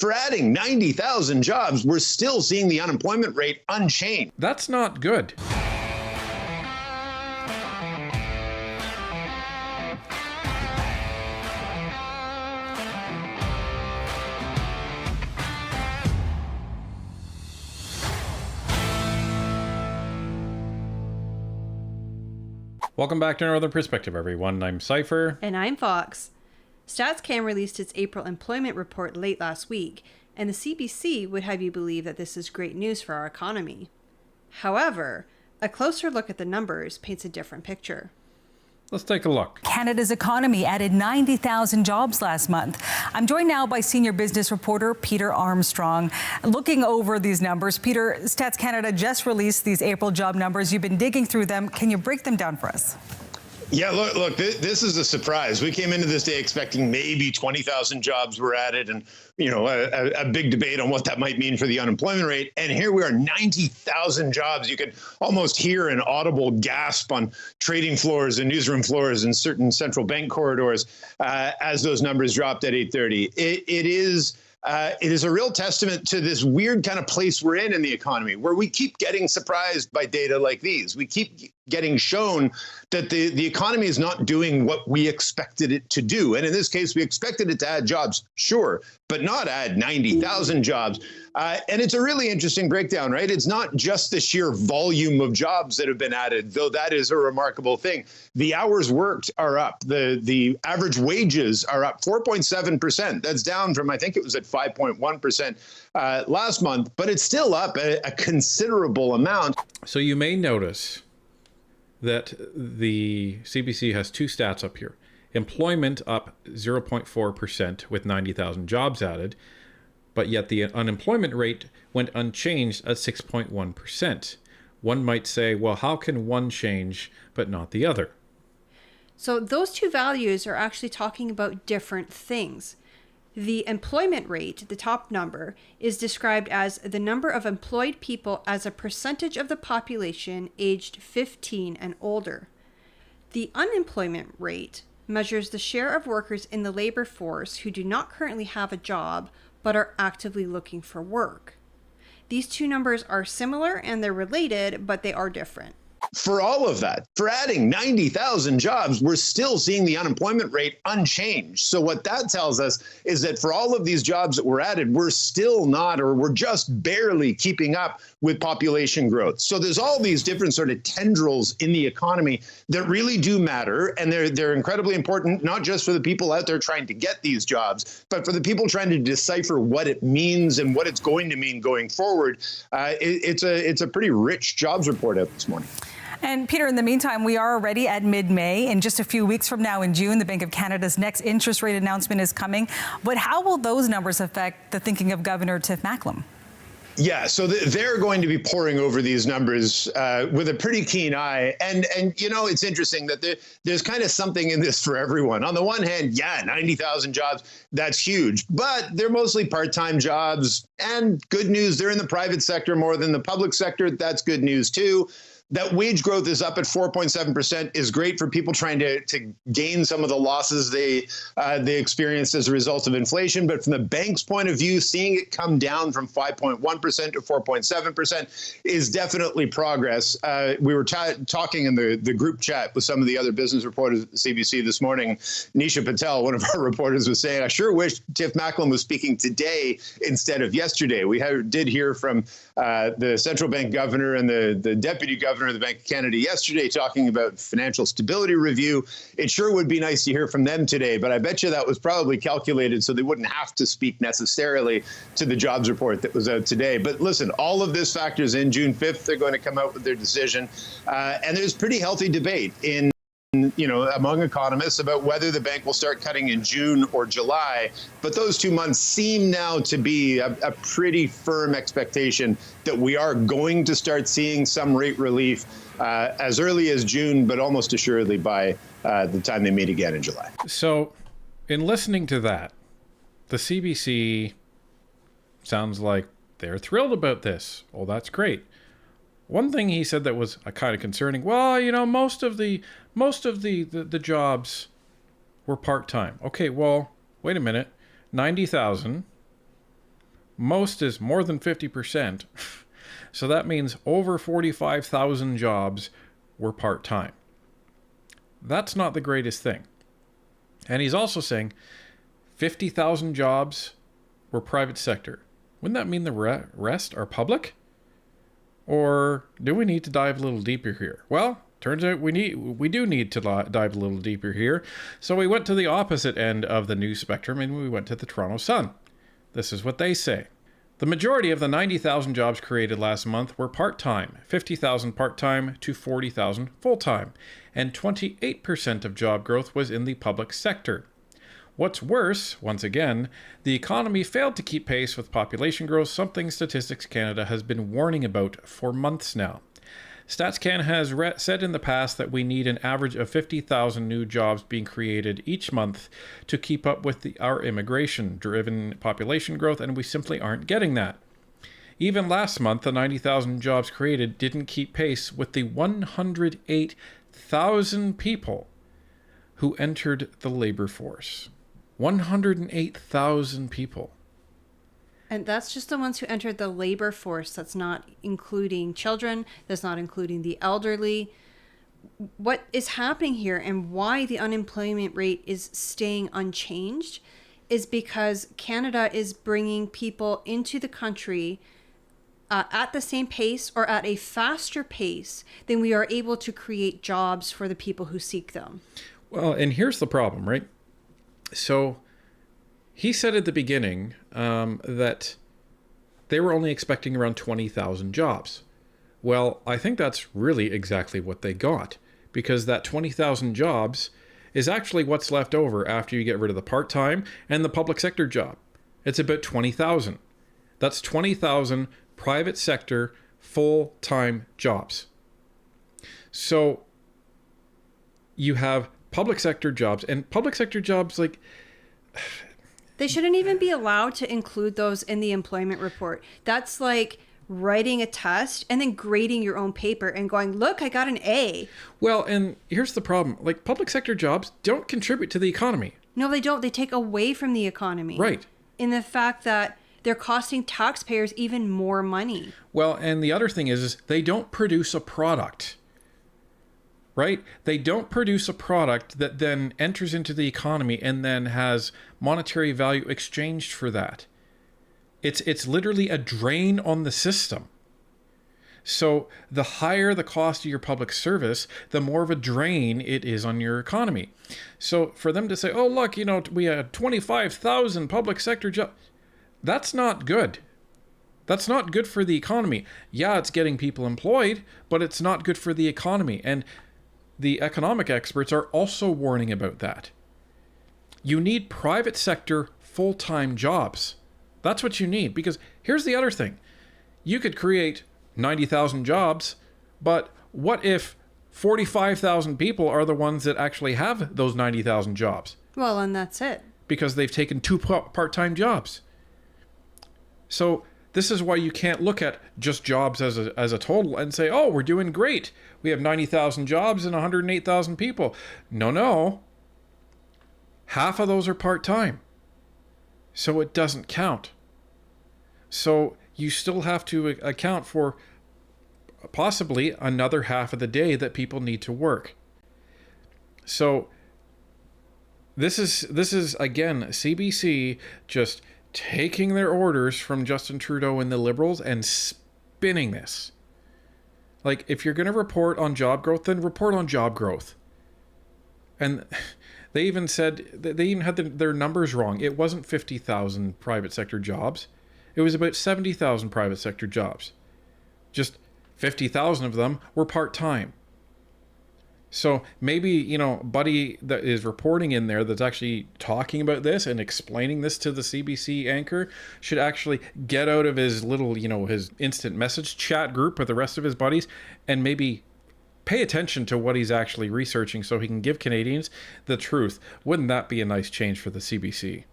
For adding 90,000 jobs, we're still seeing the unemployment rate unchanged. That's not good. Welcome back to Northern Perspective, everyone. I'm Cypher. And I'm Fox. StatsCan released its April employment report late last week, and the CBC would have you believe that this is great news for our economy. However, a closer look at the numbers paints a different picture. Let's take a look. Canada's economy added 90,000 jobs last month. I'm joined now by senior business reporter Peter Armstrong. Looking over these numbers, Peter, Stats Canada just released these April job numbers. You've been digging through them. Can you break them down for us? Yeah, look, this is a surprise. We came into this day expecting maybe 20,000 jobs were added and, a big debate on what that might mean for the unemployment rate. And here we are, 90,000 jobs. You could almost hear an audible gasp on trading floors and newsroom floors and certain central bank corridors as those numbers dropped at 8:30. It is a real testament to this weird kind of place we're in the economy, where we keep getting surprised by data like these. We keep getting shown that the economy is not doing what we expected it to do. And in this case, we expected it to add jobs, sure, but not add 90,000 jobs. And it's a really interesting breakdown, right? It's not just the sheer volume of jobs that have been added, though that is a remarkable thing. The hours worked are up. The average wages are up 4.7%. That's down from, I think it was at 5.1% last month, but it's still up a considerable amount. So you may notice that the CBC has two stats up here. Employment up 0.4% with 90,000 jobs added, but yet the unemployment rate went unchanged at 6.1%. One might say, well, how can one change but not the other? So those two values are actually talking about different things. The employment rate, the top number, is described as the number of employed people as a percentage of the population aged 15 and older. The unemployment rate measures the share of workers in the labor force who do not currently have a job but are actively looking for work. These two numbers are similar and they're related, but they are different. For all of that, for adding 90,000 jobs, we're still seeing the unemployment rate unchanged. So what that tells us is that for all of these jobs that were added, we're still not, or we're just barely keeping up with population growth. So there's all these different sort of tendrils in the economy that really do matter. And they're incredibly important, not just for the people out there trying to get these jobs, but for the people trying to decipher what it means and what it's going to mean going forward. It's a pretty rich jobs report out this morning. And Peter, in the meantime, we are already at mid-May. In just a few weeks from now in June, the Bank of Canada's next interest rate announcement is coming. But how will those numbers affect the thinking of Governor Tiff Macklem? Yeah, so they're going to be poring over these numbers with a pretty keen eye. And it's interesting that there's kind of something in this for everyone. On the one hand, yeah, 90,000 jobs, that's huge. But they're mostly part-time jobs. And good news, they're in the private sector more than the public sector. That's good news, too. That wage growth is up at 4.7% is great for people trying to gain some of the losses they experienced as a result of inflation. But from the bank's point of view, seeing it come down from 5.1% to 4.7% is definitely progress. We were talking in the group chat with some of the other business reporters at the CBC this morning. Nisha Patel, one of our reporters, was saying, I sure wish Tiff Macklem was speaking today instead of yesterday. We did hear from the central bank governor and the deputy governor of the Bank of Canada yesterday talking about financial stability review. It sure would be nice to hear from them today, but I bet you that was probably calculated so they wouldn't have to speak necessarily to the jobs report that was out today. But listen, all of this factors in. June 5th, they're going to come out with their decision. And there's pretty healthy debate among economists about whether the bank will start cutting in June or July. But those 2 months seem now to be a pretty firm expectation that we are going to start seeing some rate relief as early as June, but almost assuredly by the time they meet again in July. So in listening to that, the CBC sounds like they're thrilled about this. Oh, that's great. One thing he said that was kind of concerning. Well, most of the jobs were part-time. Okay, well, wait a minute. 90,000 Most is more than 50%. So that means over 45,000 jobs were part-time. That's not the greatest thing. And he's also saying 50,000 jobs were private sector. Wouldn't that mean the rest are public? Or do we need to dive a little deeper here? Well, turns out we do need to dive a little deeper here. So we went to the opposite end of the news spectrum and we went to the Toronto Sun. This is what they say. The majority of the 90,000 jobs created last month were part-time, 50,000 part-time to 40,000 full-time, and 28% of job growth was in the public sector. What's worse, once again, the economy failed to keep pace with population growth, something Statistics Canada has been warning about for months now. StatsCan has said in the past that we need an average of 50,000 new jobs being created each month to keep up with our immigration-driven population growth, and we simply aren't getting that. Even last month, the 90,000 jobs created didn't keep pace with the 108,000 people who entered the labor force. 108,000 people. And that's just the ones who entered the labor force. That's not including children. That's not including the elderly. What is happening here and why the unemployment rate is staying unchanged is because Canada is bringing people into the country at the same pace or at a faster pace than we are able to create jobs for the people who seek them. Well, and here's the problem, right? So he said at the beginning that they were only expecting around 20,000 jobs. Well, I think that's really exactly what they got, because that 20,000 jobs is actually what's left over after you get rid of the part-time and the public sector job. It's about 20,000. That's 20,000 private sector full-time jobs. So you have public sector jobs, and public sector jobs, like, they shouldn't even be allowed to include those in the employment report. That's like writing a test and then grading your own paper and going, look, I got an A. Well, and here's the problem. Like, public sector jobs don't contribute to the economy. No, they don't. They take away from the economy. Right. In the fact that they're costing taxpayers even more money. Well, and the other thing is they don't produce a product. Right? They don't produce a product that then enters into the economy and then has monetary value exchanged for that. It's literally a drain on the system. So the higher the cost of your public service, the more of a drain it is on your economy. So for them to say, oh, look, we had 25,000 public sector jobs, that's not good. That's not good for the economy. Yeah, it's getting people employed, but it's not good for the economy. And the economic experts are also warning about that. You need private sector full-time jobs. That's what you need, because here's the other thing. You could create 90,000 jobs, but what if 45,000 people are the ones that actually have those 90,000 jobs? Well, and that's it. Because they've taken two part-time jobs. So this is why you can't look at just jobs as a total and say, oh, we're doing great. We have 90,000 jobs and 108,000 people. No. Half of those are part-time. So it doesn't count. So you still have to account for possibly another half of the day that people need to work. So this is again, CBC just taking their orders from Justin Trudeau and the Liberals and spinning this. Like, if you're going to report on job growth, then report on job growth. And they even said, they even had their numbers wrong. It wasn't 50,000 private sector jobs. It was about 70,000 private sector jobs. Just 50,000 of them were part-time. So maybe, Buddy that is reporting in there that's actually talking about this and explaining this to the CBC anchor should actually get out of his little, his instant message chat group with the rest of his buddies and maybe pay attention to what he's actually researching so he can give Canadians the truth. Wouldn't that be a nice change for the CBC?